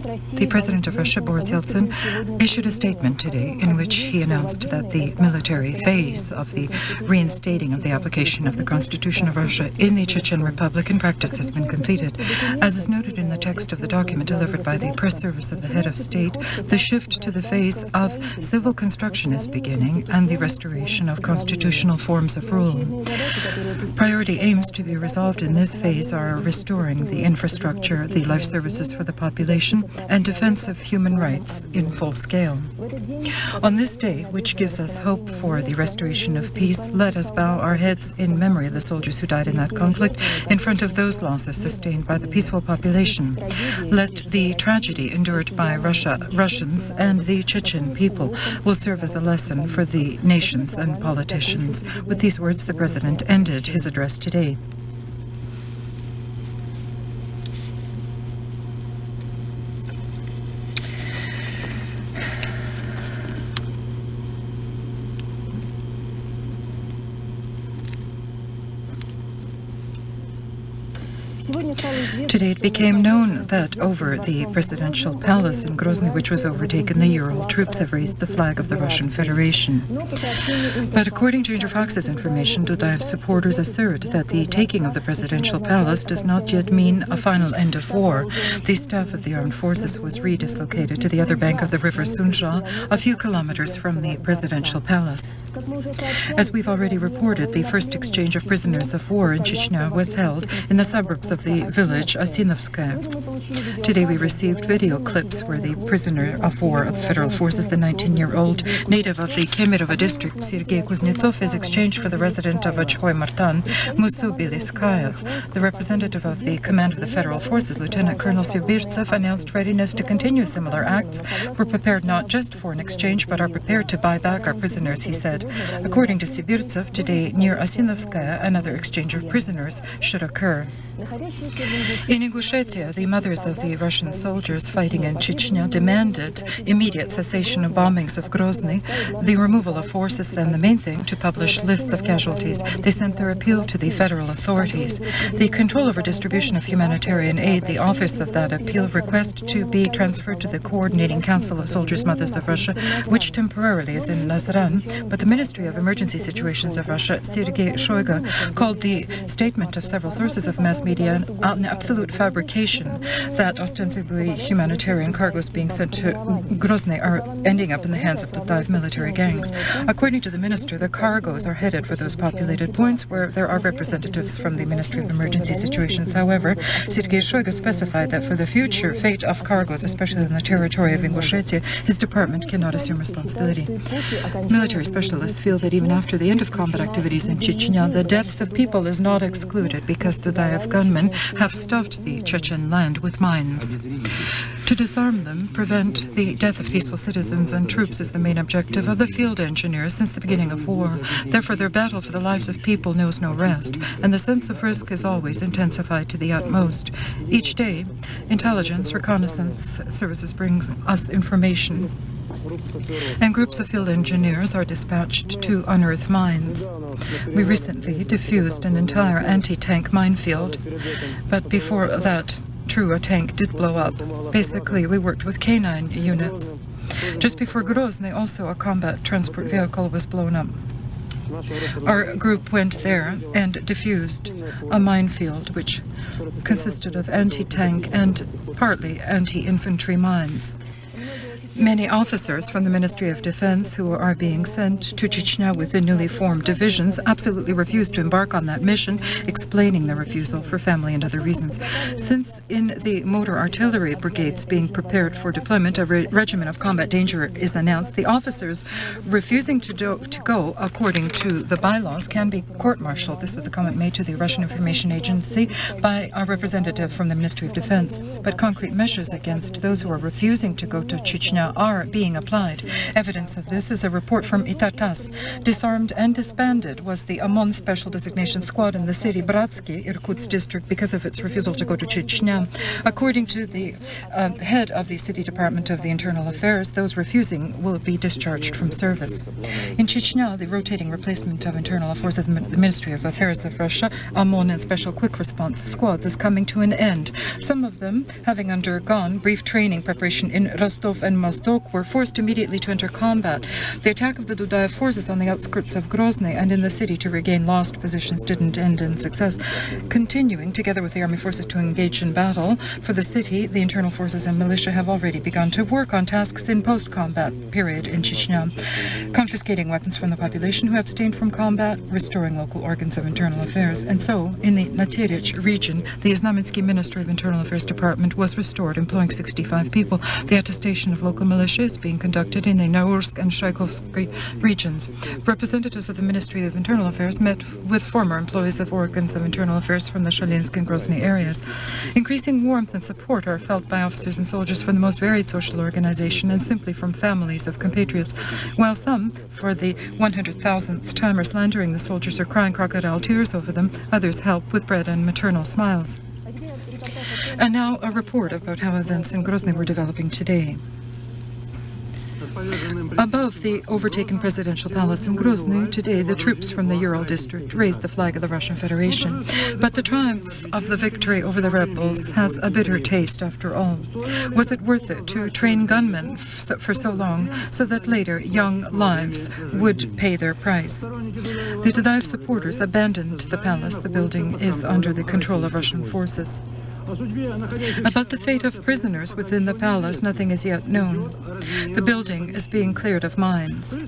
The President of Russia, Boris Ельцin, issued a statement today in which he announced that the military phase of the reinstating of the application of the Constitution of Russia in the Chechen Republic in practice has been completed. As is noted in the text of the document delivered by the press service of the head of state, the shift to the phase of civil construction is beginning and the restoration of constitutional forms of rule. Priority aims to be resolved in this phase are restoring the infrastructure, the life services for the population, and defense of human rights in full scale. On this day, which gives us hope for the restoration of peace, let us bow our heads in memory of the soldiers who died in that conflict in front of those losses sustained by the peaceful population. Let the tragedy endured by Russians and the Chechen people will serve as a lesson for the nations and politicians. With these words, the President ended his address today. Today it became known that over the presidential palace in Grozny, which was overtaken, the Ural troops have raised the flag of the Russian Federation. But according to Interfax's information, Dudayev supporters assert that the taking of the presidential palace does not yet mean a final end of war. The staff of the armed forces was redislocated to the other bank of the river Sunja, a few kilometers from the presidential palace. As we've already reported, the first exchange of prisoners of war in Chechnya was held in the suburbs of the village Asinovskaya. Today we received video clips where the prisoner of war of the federal forces, the 19-year-old native of the Kemerovo district, Sergei Kuznetsov, is exchanged for the resident of Ochkhoy-Martan, Musu Beliskayev. The representative of the command of the federal forces, Lieutenant Colonel Sibirtsev, announced readiness to continue similar acts. We're prepared not just for an exchange, but are prepared to buy back our prisoners, he said. According to Sibirtsev, today near Asinovskaya, another exchange of prisoners should occur. In Ingushetia, the mothers of the Russian soldiers fighting in Chechnya demanded immediate cessation of bombings of Grozny, the removal of forces, and the main thing, to publish lists of casualties. They sent their appeal to the federal authorities. The control over distribution of humanitarian aid, the authors of that appeal request to be transferred to the Coordinating Council of Soldiers' Mothers of Russia, which temporarily is in Nazran, but the Ministry of Emergency Situations of Russia, Sergei Shoigu, called the statement of several sources of mass media an absolute fabrication, that ostensibly humanitarian cargoes being sent to Grozny are ending up in the hands of Dudayev military gangs. According to the minister, the cargoes are headed for those populated points where there are representatives from the Ministry of Emergency Situations. However, Sergei Shoigu specified that for the future fate of cargoes, especially in the territory of Ingushetia, his department cannot assume responsibility. Military specialists feel that even after the end of combat activities in Chechnya, the deaths of people is not excluded because Dudayev gunmen have stuffed the Chechen land with mines. To disarm them, prevent the death of peaceful citizens and troops is the main objective of the field engineers since the beginning of war. Therefore, their battle for the lives of people knows no rest, and the sense of risk is always intensified to the utmost. Each day, intelligence, reconnaissance services brings us information, and groups of field engineers are dispatched to unearth mines. We recently defused an entire anti-tank minefield, but before that, a tank did blow up. Basically, we worked with K9 units. Just before Grozny, also a combat transport vehicle was blown up. Our group went there and defused a minefield which consisted of anti-tank and partly anti-infantry mines. Many officers from the Ministry of Defense who are being sent to Chechnya with the newly formed divisions absolutely refused to embark on that mission, explaining the refusal for family and other reasons. Since in the motor artillery brigades being prepared for deployment, a regiment of combat danger is announced, the officers refusing to go according to the bylaws can be court-martialed. This was a comment made to the Russian Information Agency by a representative from the Ministry of Defense. But concrete measures against those who are refusing to go to Chechnya Chechnya are being applied. Evidence of this is a report from Itatas. Disarmed and disbanded was the OMON Special Designation Squad in the city Bratsky, Irkutsk district, because of its refusal to go to Chechnya. According to the head of the City Department of the Internal Affairs, those refusing will be discharged from service. In Chechnya, the rotating replacement of internal affairs of the Ministry of Affairs of Russia, OMON and Special Quick Response Squads, is coming to an end. Some of them, having undergone brief training preparation in Rostov and Mozdok, were forced immediately to enter combat. The attack of the Dudaev forces on the outskirts of Grozny and in the city to regain lost positions didn't end in success. Continuing, together with the army forces, to engage in battle for the city, the internal forces and militia have already begun to work on tasks in post-combat period in Chechnya, confiscating weapons from the population who abstained from combat, restoring local organs of internal affairs. And so, in the Natirich region, the Znamensky Ministry of Internal Affairs Department was restored, employing 65 people. The attestation of local militia is being conducted in the Naursk and Shaikovsky regions. Representatives of the Ministry of Internal Affairs met with former employees of organs of internal affairs from the Shalinsk and Grozny areas. Increasing warmth and support are felt by officers and soldiers from the most varied social organization and simply from families of compatriots. While some, for the 100,000th time, are slandering the soldiers or crying crocodile tears over them, others help with bread and maternal smiles. And now a report about how events in Grozny were developing today. Above the overtaken presidential palace in Grozny, today the troops from the Ural district raised the flag of the Russian Federation. But the triumph of the victory over the rebels has a bitter taste after all. Was it worth it to train gunmen for so long so that later young lives would pay their price? The Dudaev supporters abandoned the palace. The building is under the control of Russian forces. About the fate of prisoners within the palace, nothing is yet known. The building is being cleared of mines.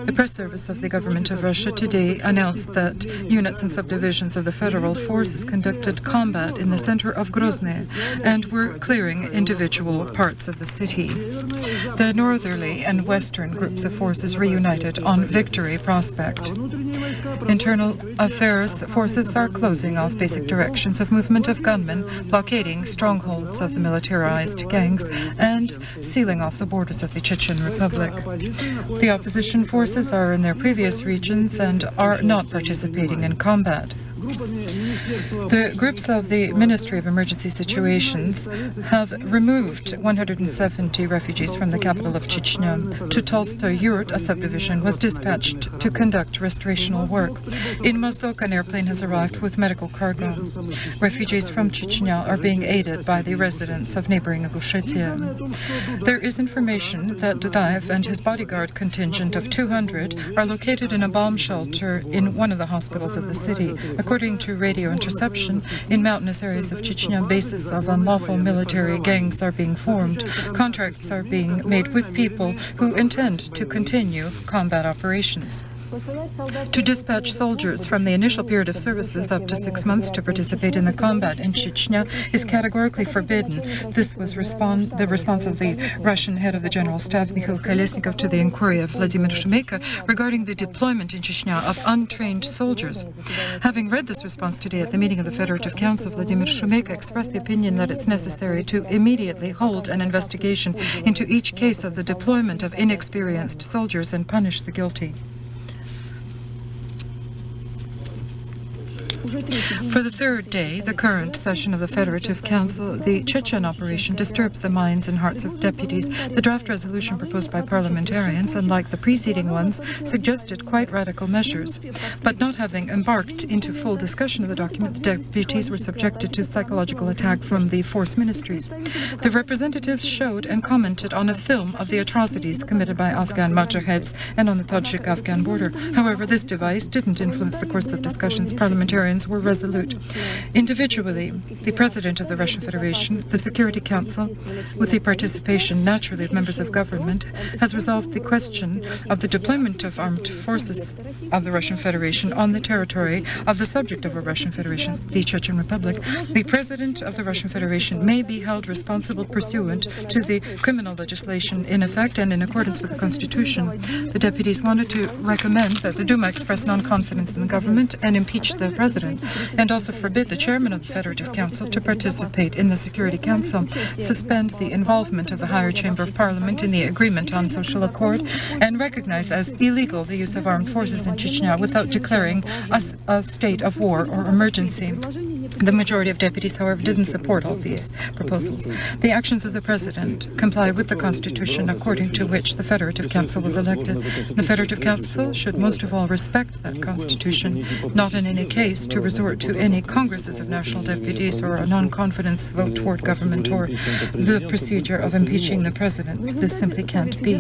The press service of the government of Russia today announced that units and subdivisions of the federal forces conducted combat in the center of Grozny and were clearing individual parts of the city. The northerly and western groups of forces reunited on Victory Prospect. Internal affairs forces are closing off basic directions of movement of gunmen, blockading strongholds of the militarized gangs, and sealing off the borders of the Chechen Republic. The opposition forces are in their previous regions and are not participating in combat. The groups of the Ministry of Emergency Situations have removed 170 refugees from the capital of Chechnya. To Tolstoy Yurt, a subdivision was dispatched to conduct restorational work. In Mozdok, an airplane has arrived with medical cargo. Refugees from Chechnya are being aided by the residents of neighboring Ingushetia. There is information that Dudaev and his bodyguard contingent of 200 are located in a bomb shelter in one of the hospitals of the city. According to radio interception, in mountainous areas of Chechnya, bases of unlawful military gangs are being formed. Contracts are being made with people who intend to continue combat operations. To dispatch soldiers from the initial period of services up to 6 months to participate in the combat in Chechnya is categorically forbidden. This was the response of the Russian head of the General Staff, Mikhail Kolesnikov, to the inquiry of Vladimir Shumeyko regarding the deployment in Chechnya of untrained soldiers. Having read this response today at the meeting of the Federative Council, Vladimir Shumeyko expressed the opinion that it's necessary to immediately hold an investigation into each case of the deployment of inexperienced soldiers and punish the guilty. For the third day, the current session of the Federative Council, the Chechen operation disturbs the minds and hearts of deputies. The draft resolution proposed by parliamentarians, unlike the preceding ones, suggested quite radical measures. But not having embarked into full discussion of the document, the deputies were subjected to psychological attack from the force ministries. The representatives showed and commented on a film of the atrocities committed by Afghan Mujaheds and on the Tajik-Afghan border. However, this device didn't influence the course of discussions. Parliamentarians were resolute. Individually, the President of the Russian Federation, the Security Council, with the participation naturally of members of government, has resolved the question of the deployment of armed forces of the Russian Federation on the territory of the subject of a Russian Federation, the Chechen Republic. The President of the Russian Federation may be held responsible pursuant to the criminal legislation in effect and in accordance with the Constitution. The deputies wanted to recommend that the Duma express non-confidence in the government and impeach the President. Chechnya, and also forbid the chairman of the Federative Council to participate in the Security Council, suspend the involvement of the higher chamber of parliament in the agreement on social accord, and recognize as illegal the use of armed forces in Chechnya without declaring a state of war or emergency. The majority of deputies, however, didn't support all these proposals. The actions of the President comply with the Constitution, according to which the Federative Council was elected. The Federative Council should most of all respect that Constitution, not in any case to resort to any congresses of national deputies or a non-confidence vote toward government or the procedure of impeaching the President. This simply can't be.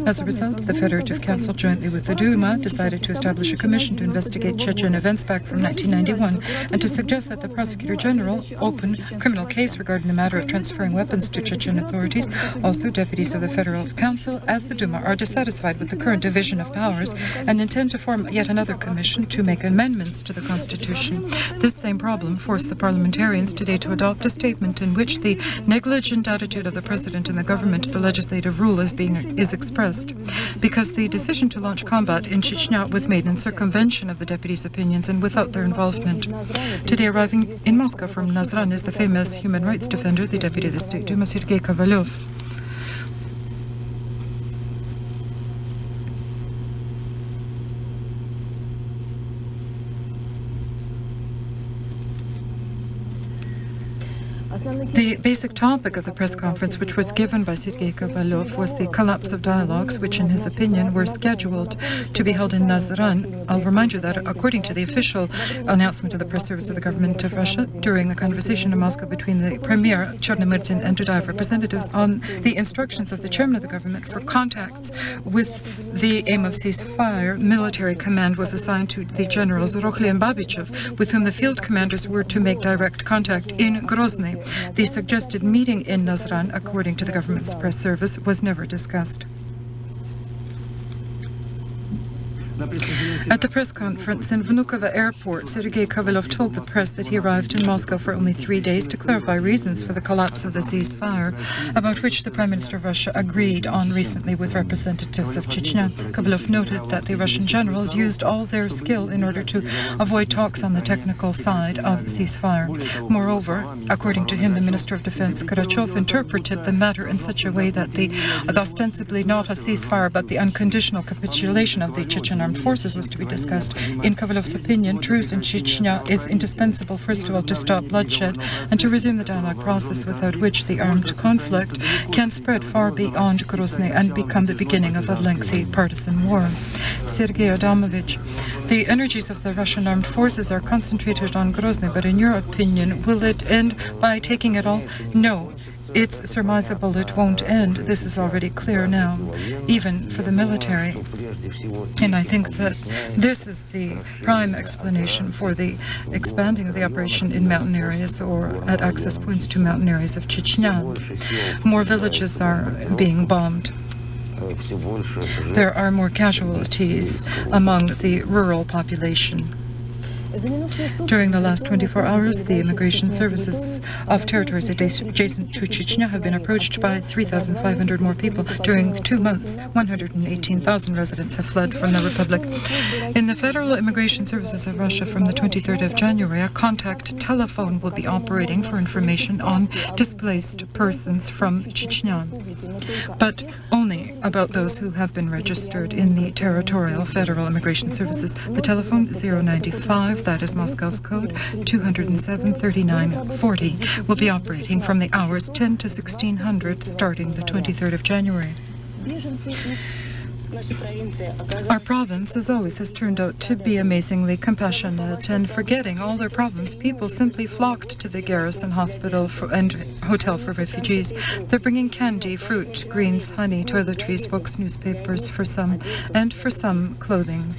As a result, the Federative Council, jointly with the Duma, decided to establish a commission to investigate Chechen events back from 1991 and to suggest that the Prosecutor General open criminal case regarding the matter of transferring weapons to Chechen authorities. Also, deputies of the Federal Council, as the Duma, are dissatisfied with the current division of powers and intend to form yet another commission to make amendments to the Constitution. This same problem forced the parliamentarians today to adopt a statement in which the negligent attitude of the President and the government to the legislative rule is expressed. Because the decision to launch combat in Chechnya was made in circumvention of the deputies' opinions and without their involvement. Today, arriving in Moscow from Nazran is the famous human rights defender, the Deputy of the State Duma, Sergei Kovalev. The basic topic of the press conference, which was given by Sergei Kovalev, was the collapse of dialogues, which, in his opinion, were scheduled to be held in Nazran. I'll remind you that, according to the official announcement of the press service of the government of Russia, during the conversation in Moscow between the Premier, Chernomyrdin, and Dudayev representatives on the instructions of the chairman of the government for contacts with the aim of ceasefire, military command was assigned to the generals Rokhly and Babichev, with whom the field commanders were to make direct contact in Grozny. The suggested meeting in Nazran, according to the government's press service, was never discussed. At the press conference in Vnukovo airport, Sergei Kovalev told the press that he arrived in Moscow for only 3 days to clarify reasons for the collapse of the ceasefire, about which the Prime Minister of Russia agreed on recently with representatives of Chechnya. Kovalev noted that the Russian generals used all their skill in order to avoid talks on the technical side of ceasefire. Moreover, according to him, the Minister of Defense, Karachev, interpreted the matter in such a way that the ostensibly not a ceasefire but the unconditional capitulation of the Chechen armed forces was to be discussed. In Kovalev's opinion, truce in Chechnya is indispensable, first of all, to stop bloodshed and to resume the dialogue process, without which the armed conflict can spread far beyond Grozny and become the beginning of a lengthy partisan war. Sergei Adamovich, the energies of the Russian armed forces are concentrated on Grozny, but in your opinion, will it end by taking it all? No. It's surmisable it won't end. This is already clear now, even for the military. And I think that this is the prime explanation for the expanding of the operation in mountain areas or at access points to mountain areas of Chechnya. More villages are being bombed. There are more casualties among the rural population. During the last 24 hours, the immigration services of territories adjacent to Chechnya have been approached by 3,500 more people. During 2 months, 118,000 residents have fled from the Republic. In the Federal Immigration Services of Russia, from the 23rd of January, a contact telephone will be operating for information on displaced persons from Chechnya, but only about those who have been registered in the territorial Federal Immigration Services. The telephone 095, that is Moscow's code, 207-3940, will be operating from the hours 10 to 1600 starting the 23rd of January. Our province, as always, has turned out to be amazingly compassionate, and forgetting all their problems, people simply flocked to the garrison hospital and hotel for refugees. They're bringing candy, fruit, greens, honey, toiletries, books, newspapers for some, and for some, clothing.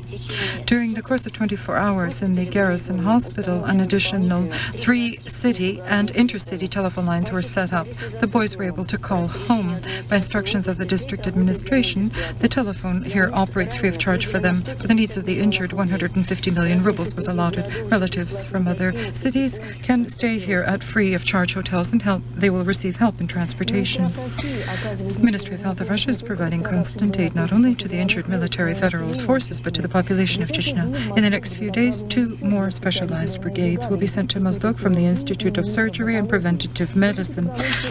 During the course of 24 hours in the garrison hospital, an additional 3 city and intercity telephone lines were set up. The boys were able to call home. By instructions of the district administration, the telephone here operates free of charge for them. For the needs of the injured, 150 million rubles was allotted. Relatives from other cities can stay here at free of charge hotels and they will receive help in transportation. The Ministry of Health of Russia is providing constant aid not only to the injured military federal forces but to the population of Chechnya. In the next few days, 2 more specialized brigades will be sent to Mozdok from the Institute of Surgery and Preventative Medicine.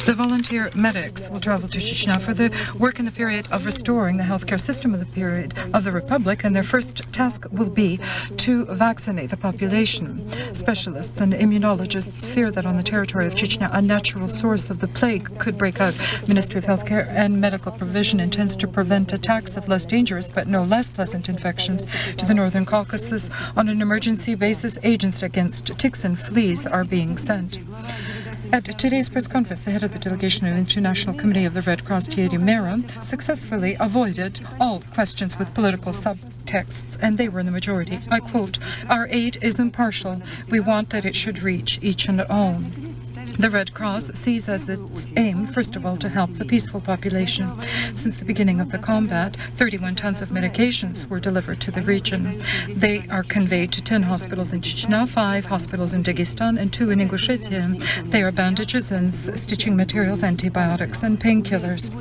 The volunteer medics will travel to Chechnya for the work in the period of restoring the healthcare system of the period of the Republic, and their first task will be to vaccinate the population. Specialists and immunologists fear that on the territory of Chechnya, a natural source of the plague could break out. Ministry of Healthcare and Medical Provision intends to prevent attacks of less dangerous but no less pleasant infections to the Northern Caucasus. On an emergency basis, agents against ticks and fleas are being sent. At today's press conference, the head of the delegation of the International Committee of the Red Cross, Thierry Mera, successfully avoided all questions with political subtexts, and they were in the majority. I quote, "Our aid is impartial. We want that it should reach each and all." The Red Cross sees as its aim, first of all, to help the peaceful population. Since the beginning of the combat, 31 tons of medications were delivered to the region. They are conveyed to 10 hospitals in Chechnya, 5 hospitals in Dagestan, and 2 in Ingushetia. They are bandages and stitching materials, antibiotics, and painkillers.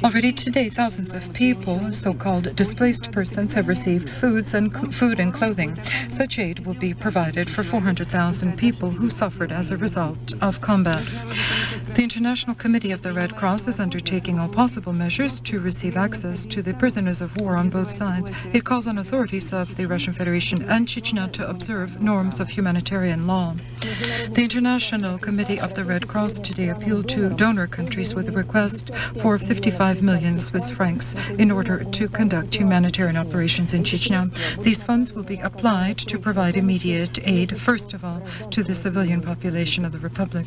Already today, thousands of people, so-called displaced persons, have received food and clothing. Such aid will be provided for 400,000 people who suffered as a result of combat. The International Committee of the Red Cross is undertaking all possible measures to receive access to the prisoners of war on both sides. It calls on authorities of the Russian Federation and Chechnya to observe norms of humanitarian law. The International Committee of the Red Cross today appealed to donor countries with a request for 55 million Swiss francs in order to conduct humanitarian operations in Chechnya. These funds will be applied to provide immediate aid, first of all, to the civilian population of the Republic.